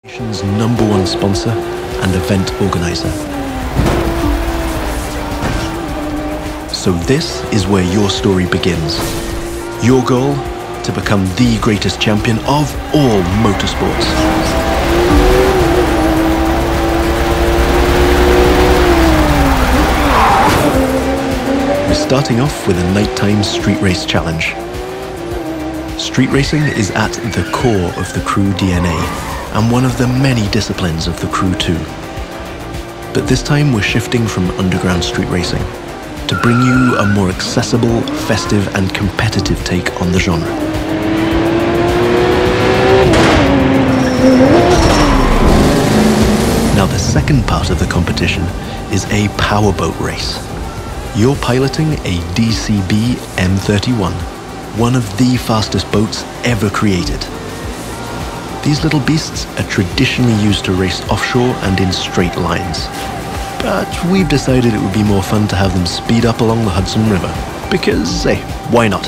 Nation's #1 sponsor and event organizer. So this is where your story begins. Your goal? To become the greatest champion of all motorsports. We're starting off with a nighttime street race challenge. Street racing is at the core of the crew DNA and one of the many disciplines of the crew too. But this time we're shifting from underground street racing to bring you a more accessible, festive and competitive take on the genre. Now the second part of the competition is a powerboat race. You're piloting a DCB M31, one of the fastest boats ever created. These little beasts are traditionally used to race offshore and in straight lines. But we've decided it would be more fun to have them speed up along the Hudson River, because, hey, why not?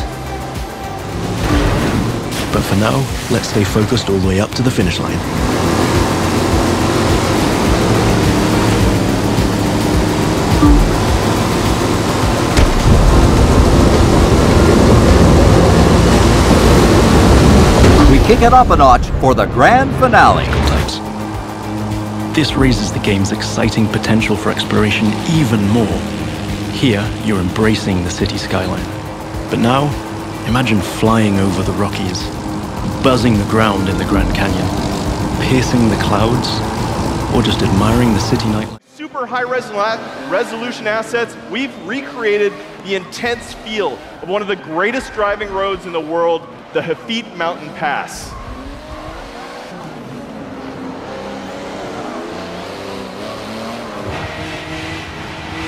But for now, let's stay focused all the way up to the finish line. We kick it up a notch for the grand finale. This raises the game's exciting potential for exploration even more. Here, you're embracing the city skyline. But now, imagine flying over the Rockies, buzzing the ground in the Grand Canyon, piercing the clouds, or just admiring the city nightlife. Super high resolution assets, we've recreated the intense feel of one of the greatest driving roads in the world, the Hafit Mountain Pass.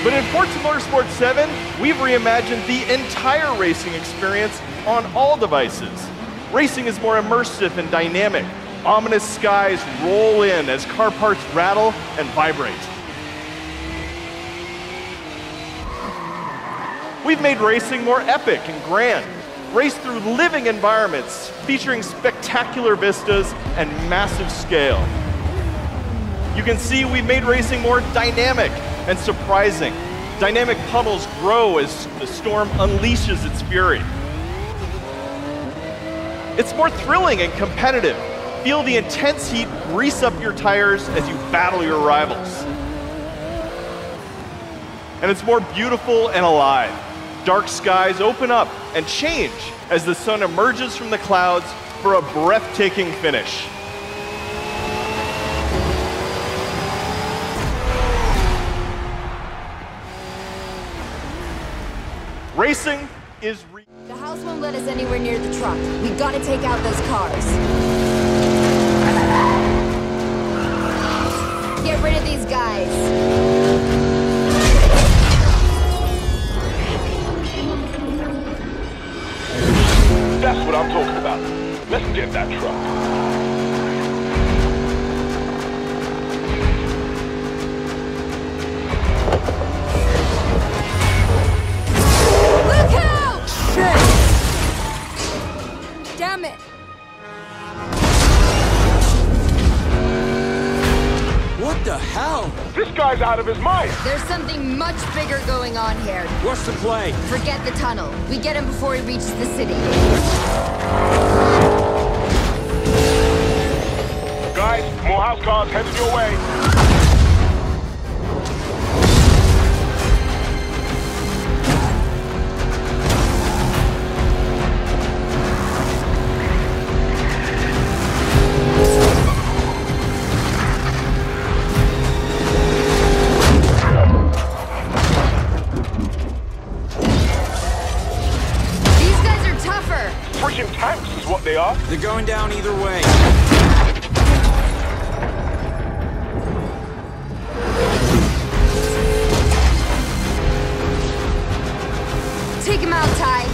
But in Forza Motorsport 7, we've reimagined the entire racing experience on all devices. Racing is more immersive and dynamic. Ominous skies roll in as car parts rattle and vibrate. We've made racing more epic and grand. Race through living environments featuring spectacular vistas and massive scale. You can see we've made racing more dynamic and surprising. Dynamic puddles grow as the storm unleashes its fury. It's more thrilling and competitive. Feel the intense heat grease up your tires as you battle your rivals. And it's more beautiful and alive. Dark skies open up and change as the sun emerges from the clouds for a breathtaking finish. Racing is The house won't let us anywhere near the truck. We gotta take out those cars. Get rid of these guys. That's what I'm talking about. Let's get that truck. Look out! Shit! Damn it! What the hell? This guy's out of his mind. There's something much bigger going on here. What's the play? Forget the tunnel. We get him before he reaches the city. Guys, more house cars headed your way. Freaking tanks is what they are. They're going down either way. Take him out, Ty.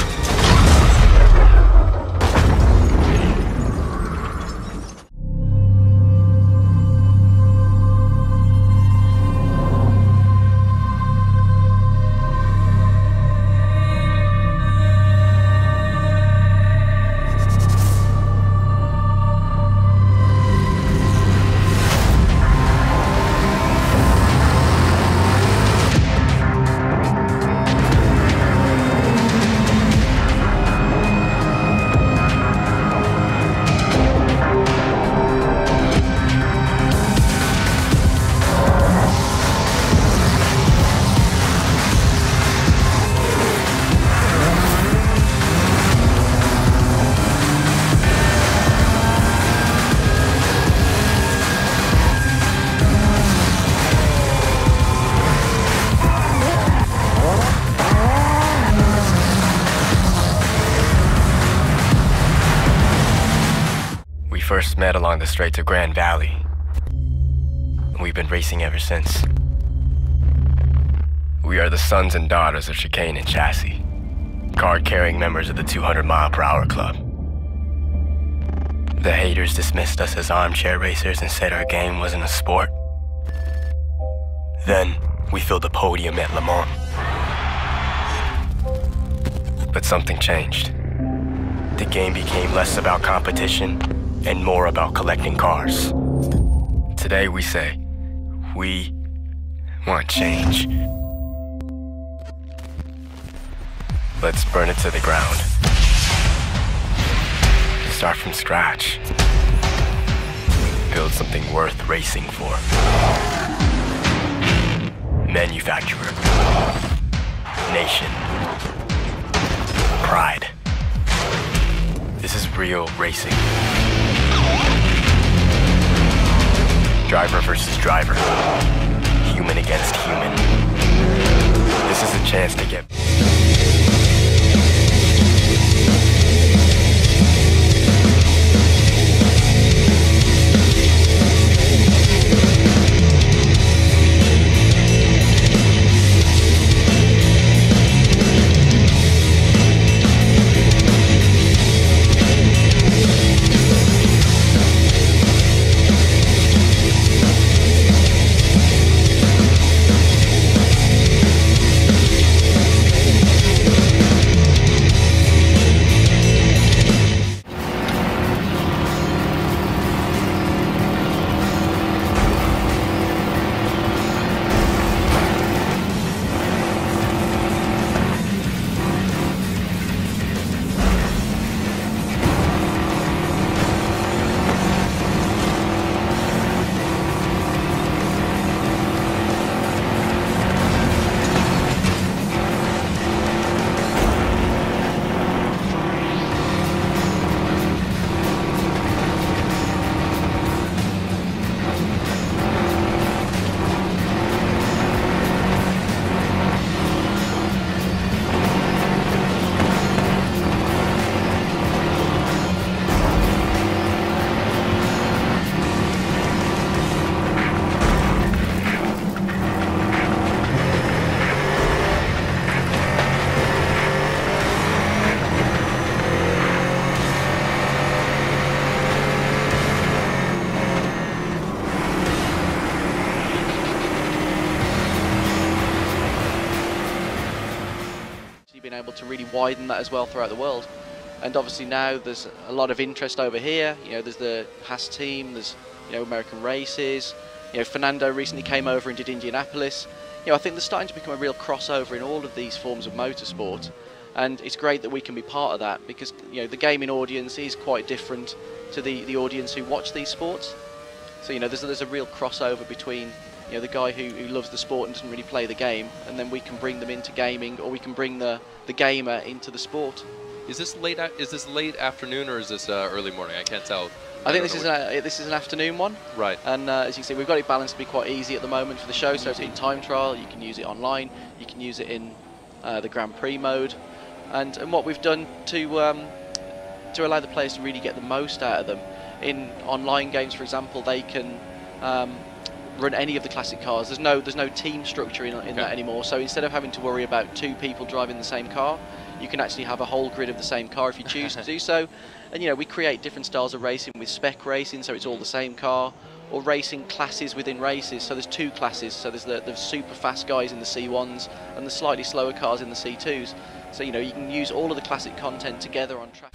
first met along the Straits of Grand Valley. We've been racing ever since. We are the sons and daughters of Chicane and Chassis, card-carrying members of the 200-mile-per-hour club. The haters dismissed us as armchair racers and said our game wasn't a sport. Then, we filled the podium at Le Mans. But something changed. The game became less about competition and more about collecting cars. Today we say, we want change. Let's burn it to the ground. Start from scratch. Build something worth racing for. Manufacturer. Nation. Pride. This is real racing. Driver versus driver. Human against human. This is a chance to get... Able to really widen that as well throughout the world. And obviously now there's a lot of interest over here. You know, there's the Haas team, there's, you know, American races. You know, Fernando recently came over and did Indianapolis. You know, I think there's starting to become a real crossover in all of these forms of motorsport, and it's great that we can be part of that, because, you know, the gaming audience is quite different to the audience who watch these sports. So, you know, there's a real crossover between, you know, the guy who loves the sport and doesn't really play the game, and then we can bring them into gaming, or we can bring the gamer into the sport. Is this late afternoon, or is this early morning? I can't tell. I think this is an afternoon one. Right. And as you can see, we've got it balanced to be quite easy at the moment for the show. So it's in time trial, you can use it online, you can use it in the Grand Prix mode, and what we've done to allow the players to really get the most out of them. In online games, for example, they can run any of the classic cars. There's no team structure in that anymore. So instead of having to worry about two people driving the same car, you can actually have a whole grid of the same car if you choose to do so. And, you know, we create different styles of racing with spec racing, so it's all the same car, or racing classes within races. So there's two classes. So there's the super fast guys in the C1s and the slightly slower cars in the C2s. So, you know, you can use all of the classic content together on track.